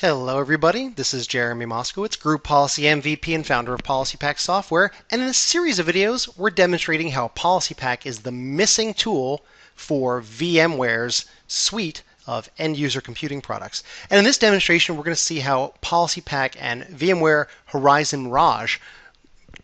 Hello everybody, this is Jeremy Moskowitz, Group Policy MVP and founder of PolicyPak software, and in this series of videos we're demonstrating how PolicyPak is the missing tool for VMware's suite of end-user computing products. And in this demonstration we're going to see how PolicyPak and VMware Horizon Mirage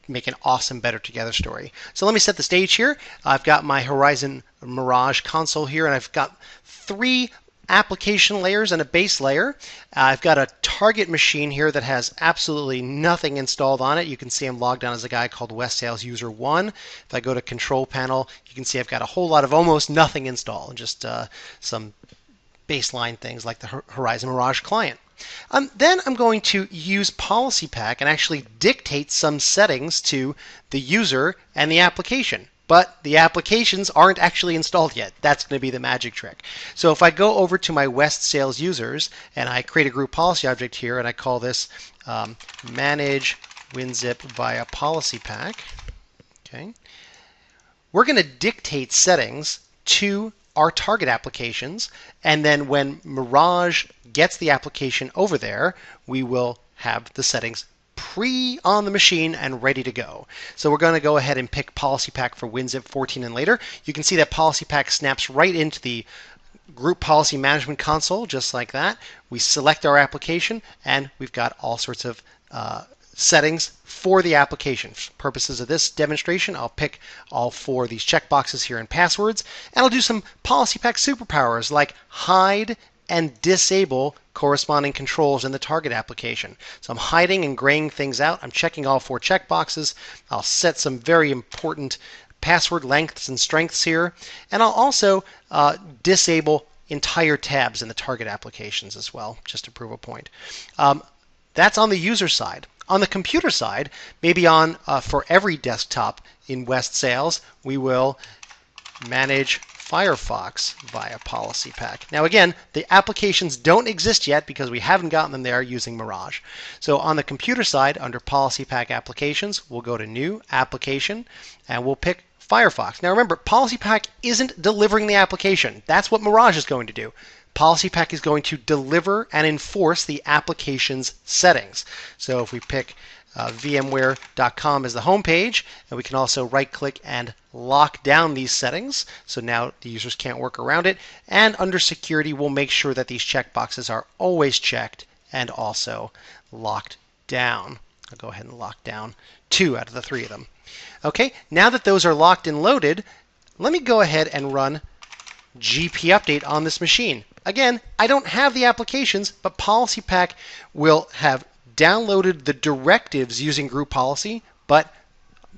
make an awesome better together story. So let me set the stage here. I've got my Horizon Mirage console here and I've got three application layers and a base layer. I've got a target machine here that has absolutely nothing installed on it. You can see I'm logged on as a guy called West Sales User 1. If I go to Control Panel, you can see I've got a whole lot of almost nothing installed, just some baseline things like the Horizon Mirage client. Then I'm going to use PolicyPak and actually dictate some settings to the user and the application. But the applications aren't actually installed yet. That's going to be the magic trick. So if I go over to my West Sales Users and I create a group policy object here and I call this Manage WinZip via PolicyPak, okay, we're going to dictate settings to our target applications, and then when Mirage gets the application over there, we will have the settings on the machine and ready to go. So we're going to go ahead and pick PolicyPak for WinZip 14 and later. You can see that PolicyPak snaps right into the Group Policy Management console, just like that. We select our application and we've got all sorts of settings for the application. For purposes of this demonstration, I'll pick all four of these checkboxes here in passwords, and I'll do some PolicyPak superpowers like hide and disable corresponding controls in the target application. So I'm hiding and graying things out. I'm checking all four checkboxes. I'll set some very important password lengths and strengths here. And I'll also disable entire tabs in the target applications as well, just to prove a point. That's on the user side. On the computer side, maybe on for every desktop in West Sales, we will manage Firefox via PolicyPak. Now again, the applications don't exist yet because we haven't gotten them there using Mirage. So on the computer side, under PolicyPak Applications, we'll go to New Application and we'll pick Firefox. Now remember, PolicyPak isn't delivering the application. That's what Mirage is going to do. PolicyPak is going to deliver and enforce the application's settings. So if we pick VMware.com as the home page, and we can also right click and lock down these settings so now the users can't work around it. And under security, we'll make sure that these checkboxes are always checked and also locked down. I'll go ahead and lock down 2 out of the 3 of them. Okay, now that those are locked and loaded, let me go ahead and run Gpupdate on this machine. Again, I don't have the applications, but PolicyPak will have downloaded the directives using group policy, but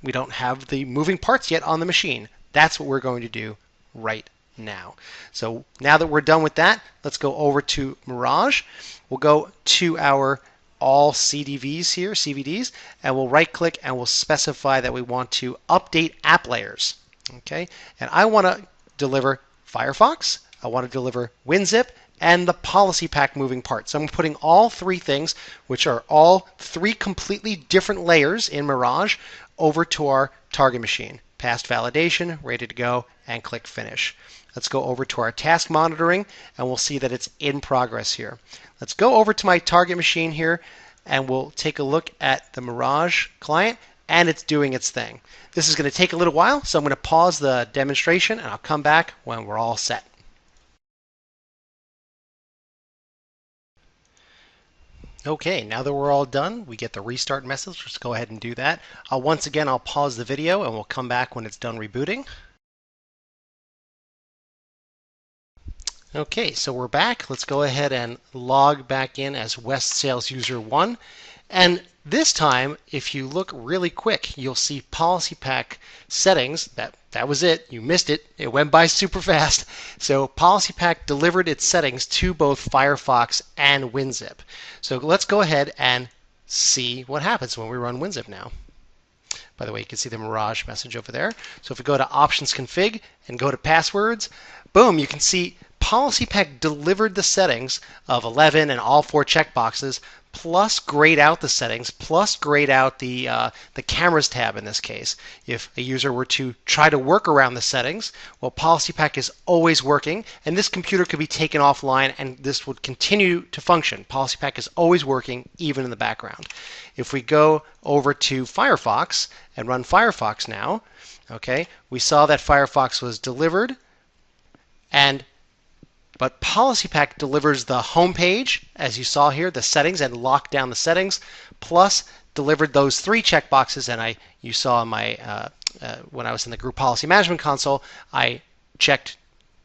we don't have the moving parts yet on the machine. That's what we're going to do right now. So now that we're done with that, let's go over to Mirage. We'll go to our all CDVs here, CVDs, and we'll right click and we'll specify that we want to update app layers. Okay, and I want to deliver Firefox, I want to deliver WinZip, and the PolicyPak moving parts. So I'm putting all 3 things, which are all 3 completely different layers in Mirage, over to our target machine. Passed validation, ready to go, and click Finish. Let's go over to our task monitoring, and we'll see that it's in progress here. Let's go over to my target machine here, and we'll take a look at the Mirage client, and it's doing its thing. This is going to take a little while, so I'm going to pause the demonstration, and I'll come back when we're all set. Okay, now that we're all done, we get the restart message. Let's go ahead and do that. Once again, I'll pause the video and we'll come back when it's done rebooting. Okay, so we're back. Let's go ahead and log back in as West Sales User 1. And this time, if you look really quick, you'll see PolicyPak settings. That was it. You missed it. It went by super fast. So PolicyPak delivered its settings to both Firefox and WinZip. So let's go ahead and see what happens when we run WinZip now. By the way, you can see the Mirage message over there. So if we go to Options Config and go to Passwords, boom, you can see PolicyPak delivered the settings of 11 and all 4 checkboxes, plus grayed out the settings, plus grayed out the cameras tab in this case. If a user were to try to work around the settings, well, PolicyPak is always working, and this computer could be taken offline and this would continue to function. PolicyPak is always working, even in the background. If we go over to Firefox and run Firefox now, okay, we saw that Firefox was delivered, but PolicyPak delivers the home page, as you saw here, the settings, and locked down the settings, plus delivered those 3 checkboxes. And you saw my when I was in the Group Policy Management console, I checked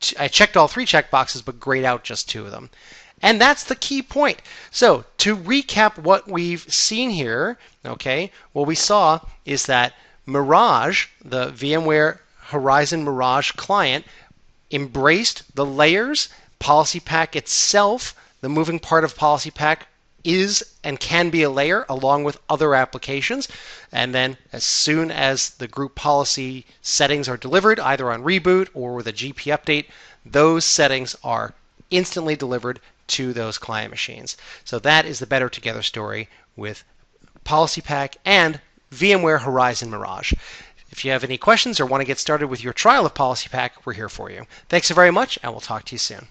all 3 checkboxes, but grayed out just 2 of them. And that's the key point. So to recap what we've seen here, okay, what we saw is that Mirage, the VMware Horizon Mirage client, embraced the layers. PolicyPak itself, the moving part of PolicyPak, is and can be a layer along with other applications. And then as soon as the group policy settings are delivered, either on reboot or with a Gpupdate, those settings are instantly delivered to those client machines. So that is the better together story with PolicyPak and VMware Horizon Mirage. If you have any questions or want to get started with your trial of PolicyPak, we're here for you. Thanks so very much, and we'll talk to you soon.